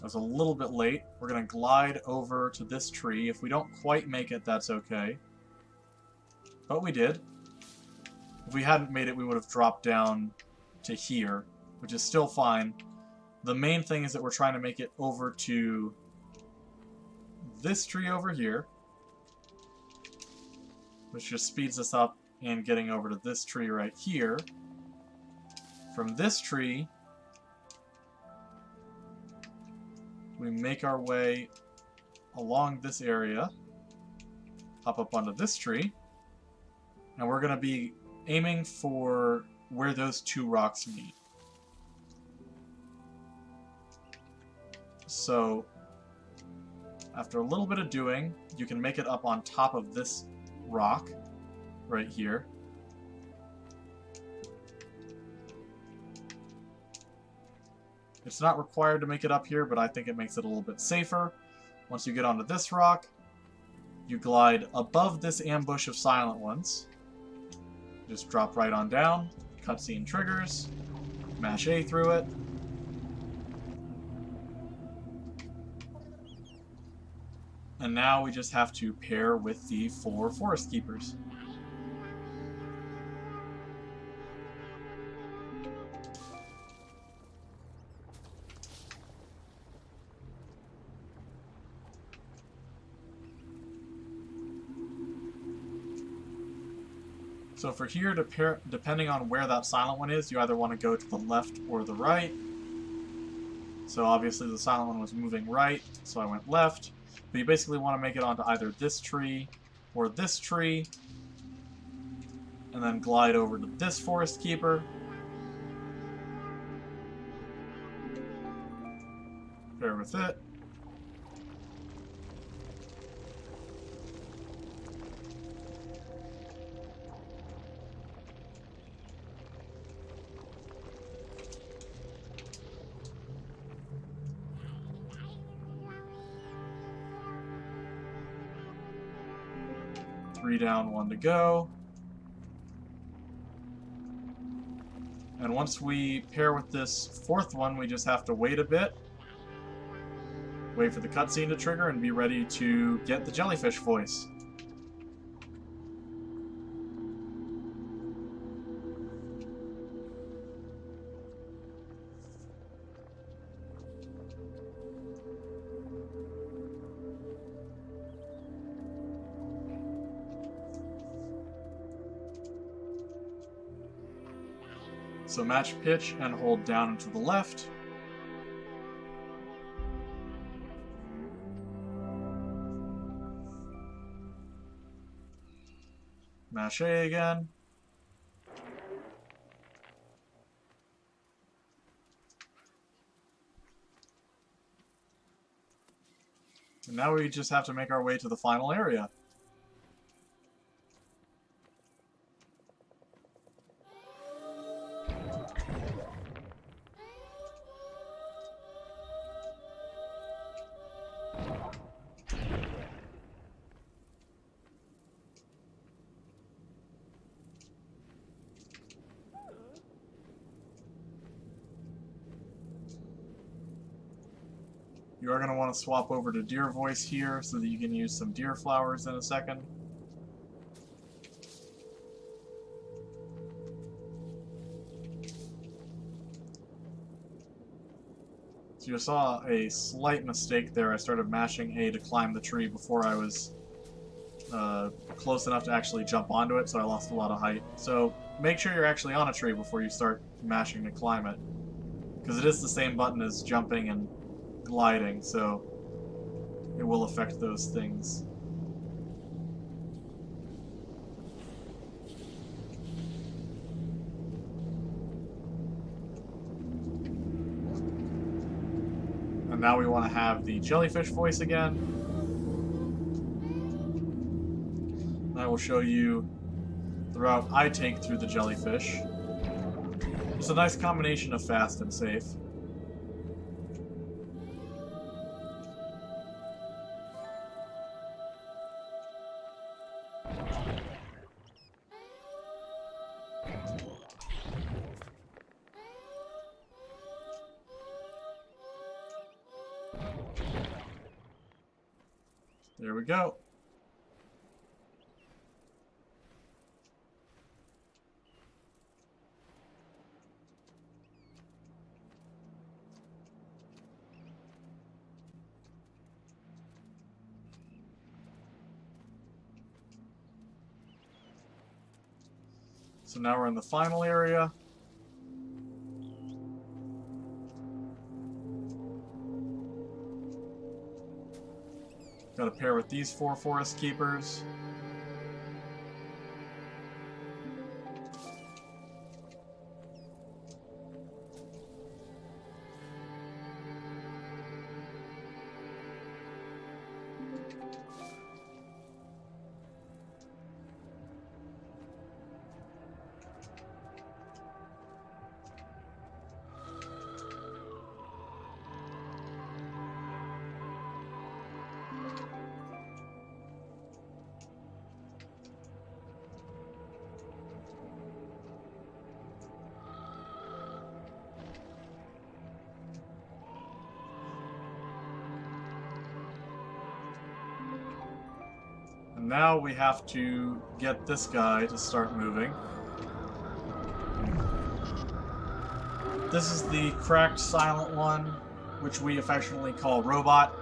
I was a little bit late. We're going to glide over to this tree. If we don't quite make it, that's okay. But we did. If we hadn't made it, we would have dropped down to here, which is still fine. The main thing is that we're trying to make it over to this tree over here, which just speeds us up in getting over to this tree right here. From this tree, we make our way along this area, up onto this tree, and we're going to be aiming for where those two rocks meet. So, after a little bit of doing, you can make it up on top of this rock right here. It's not required to make it up here, but I think it makes it a little bit safer. Once you get onto this rock, you glide above this ambush of silent ones. Just drop right on down, cutscene triggers, mash A through it. And now we just have to pair with the 4 Forest Keepers. So for here, to pair, depending on where that silent one is, you either want to go to the left or the right. So obviously the silent one was moving right, so I went left. But you basically want to make it onto either this tree or this tree, and then glide over to this Forest Keeper. Pair with it. Three down, 1 to go. And once we pair with this 4th one, we just have to wait a bit. Wait for the cutscene to trigger and be ready to get the Jellyfish voice. So match pitch and hold down and to the left. Mash A again. And now we just have to make our way to the final area. You are going to want to swap over to deer voice here so that you can use some deer flowers in a second. So you saw a slight mistake there. I started mashing A to climb the tree before I was close enough to actually jump onto it, so I lost a lot of height. So make sure you're actually on a tree before you start mashing to climb it, because it is the same button as jumping and gliding, so it will affect those things. And now we want to have the jellyfish voice again. And I will show you the route I take through the jellyfish. It's a nice combination of fast and safe. There we go. So now we're in the final area. Got to pair with these 4 forest keepers. And now we have to get this guy to start moving. This is the cracked silent one, which we affectionately call Robot.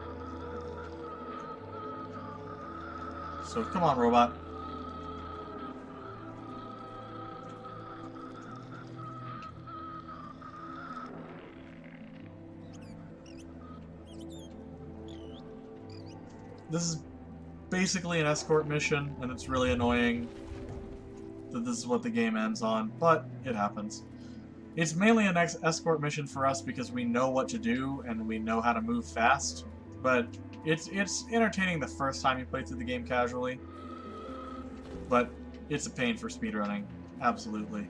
So come on, Robot. This is basically an escort mission, and it's really annoying that this is what the game ends on, but it happens. It's mainly an escort mission for us because we know what to do and we know how to move fast, but it's entertaining the first time you play through the game casually, but it's a pain for speedrunning, absolutely.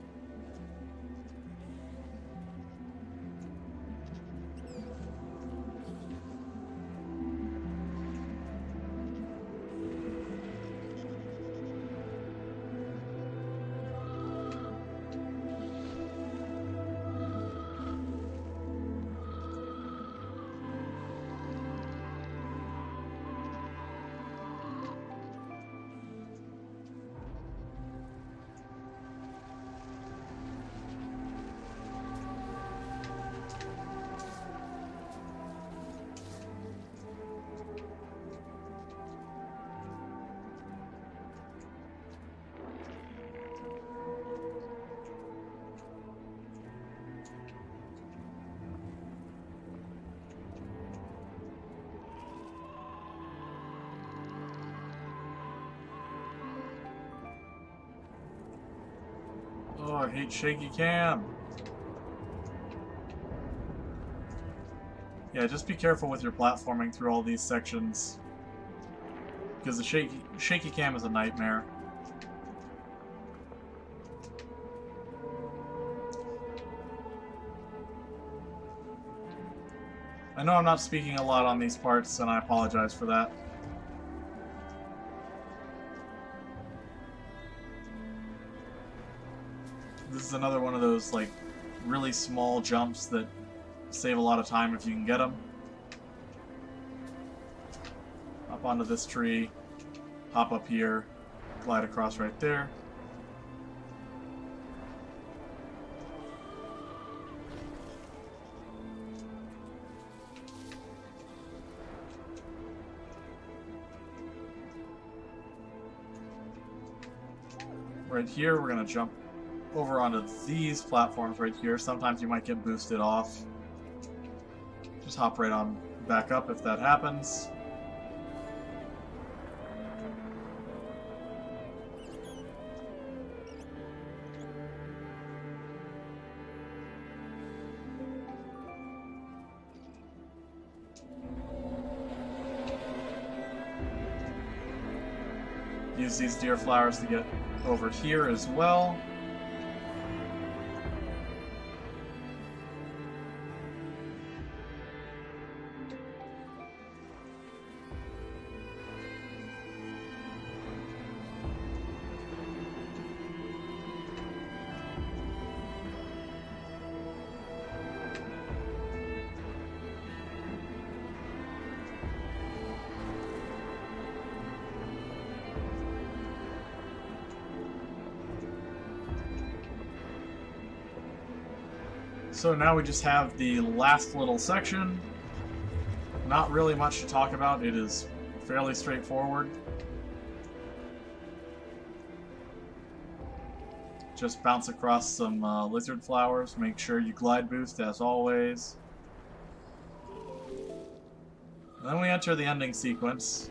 Oh, I hate shaky cam. Yeah, just be careful with your platforming through all these sections, because the shaky cam is a nightmare. I know I'm not speaking a lot on these parts, and I apologize for that. This is another one of those, like, really small jumps that save a lot of time if you can get them. Hop onto this tree, hop up here, glide across right there. Right here, we're going to jump over onto these platforms right here. Sometimes you might get boosted off. Just hop right on back up if that happens. Use these deer flowers to get over here as well. So now we just have the last little section. Not really much to talk about. It is fairly straightforward. Just bounce across some lizard flowers. Make sure you glide boost as always. And then we enter the ending sequence.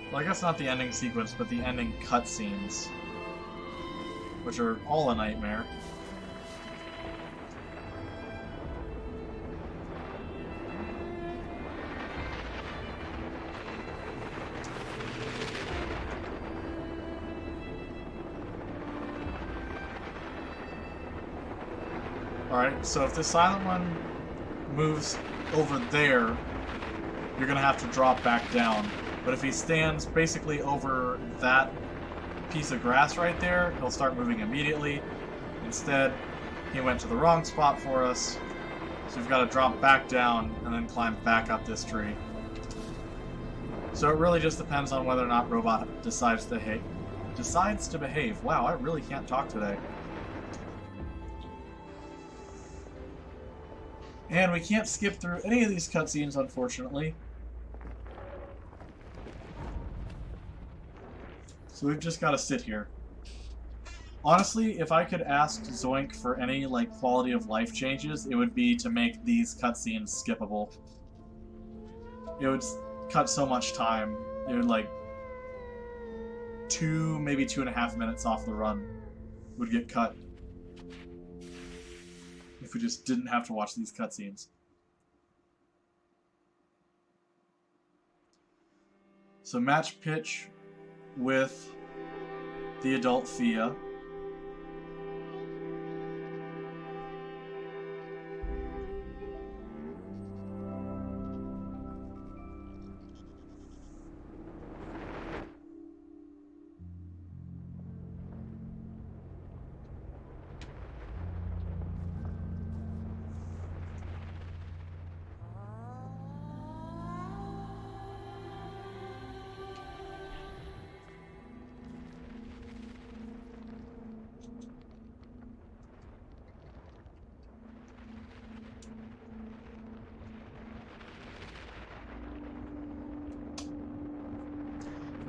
Well, I guess not the ending sequence, but the ending cutscenes, which are all a nightmare. Alright, so if the silent one moves over there, you're going to have to drop back down. But if he stands basically over that piece of grass right there, he'll start moving immediately. Instead, he went to the wrong spot for us, so we've got to drop back down and then climb back up this tree. So it really just depends on whether or not Robot decides to behave. Wow, I really can't talk today. And we can't skip through any of these cutscenes, unfortunately. So we've just got to sit here. Honestly, if I could ask Zoink for any, like, quality of life changes, it would be to make these cutscenes skippable. It would cut so much time. It would, like, maybe 2.5 minutes off the run would get cut. If we just didn't have to watch these cutscenes. So match pitch with the adult Thea.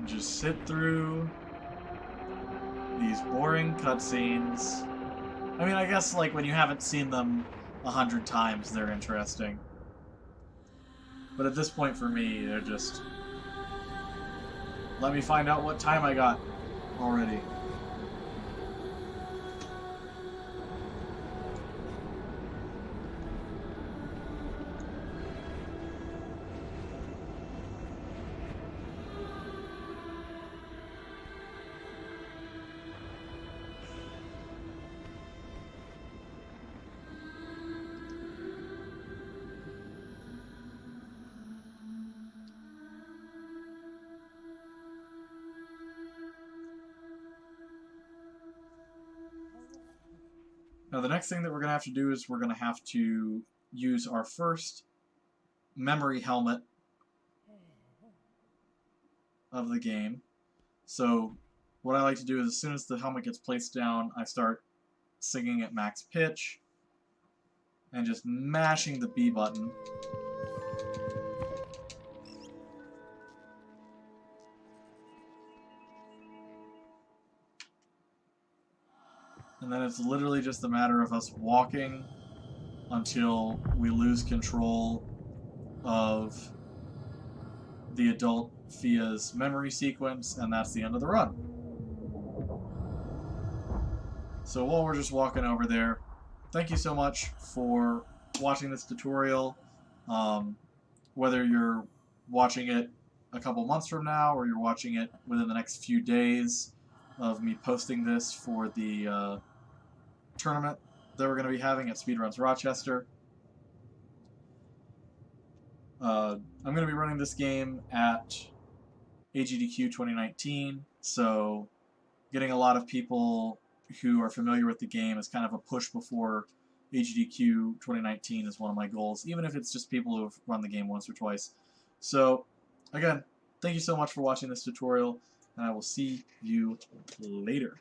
Just sit through these boring cutscenes. I mean, I guess, like, when you haven't seen them 100 times, they're interesting. But at this point for me, they're just... Let me find out what time I got already. Now the next thing that we're going to have to do is we're going to have to use our first memory helmet of the game. So what I like to do is as soon as the helmet gets placed down, I start singing at max pitch and just mashing the B button. And then it's literally just a matter of us walking until we lose control of the adult Fia's memory sequence, and that's the end of the run. So while we're just walking over there, thank you so much for watching this tutorial. Whether you're watching it a couple months from now or you're watching it within the next few days of me posting this for the tournament that we're going to be having at Speedruns Rochester. I'm going to be running this game at AGDQ 2019, so getting a lot of people who are familiar with the game is kind of a push before AGDQ 2019 is one of my goals, even if it's just people who have run the game once or twice. So, again, thank you so much for watching this tutorial, and I will see you later.